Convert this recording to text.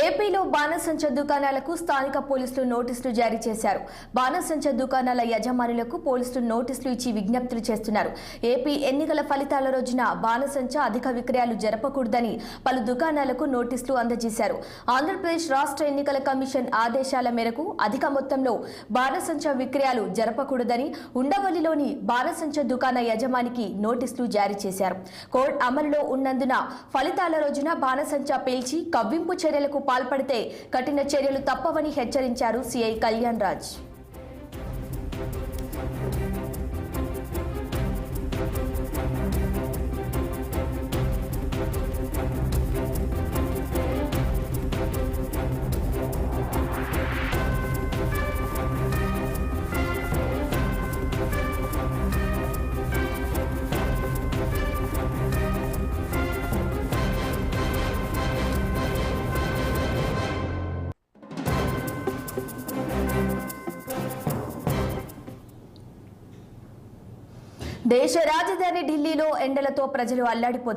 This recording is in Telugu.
ఏపీలో బాణసంచ దుకాణాలకు స్థానిక పోలీసులు నోటీసులు జారీ చేశారు. బాణసంచ దుకాణాల యజమానులకు పోలీసులు నోటీసులు ఇచ్చి విజ్ఞప్తులు చేస్తున్నారు. ఏపీ ఎన్నికల ఫలితాల రోజున బాణసంచ అధిక విక్రయాలు జరపకూడదని పలు దుకాణాలకు నోటీసులు అందజేశారు. ఆంధ్రప్రదేశ్ రాష్ట్ర ఎన్నికల కమిషన్ ఆదేశాల మేరకు అధిక మొత్తంలో బాణసంచ విక్రయాలు జరపకూడదని ఉండవల్లిలోని బాణసంచ దుకాణ యజమానికి నోటీసులు జారీ చేశారు. కోడ్ అమలులో ఉన్నందున ఫలితాల రోజున బాణసంచ పేల్చి కవ్వింపు చర్యలకు పాల్పడితే కఠిన చర్యలు తప్పవని హెచ్చరించారు సిఐ కళ్యాణ్ రాజ్. దేశ రాజధాని ఢిల్లీలో ఎండలతో ప్రజలు అల్లాడిపోతున్నారు.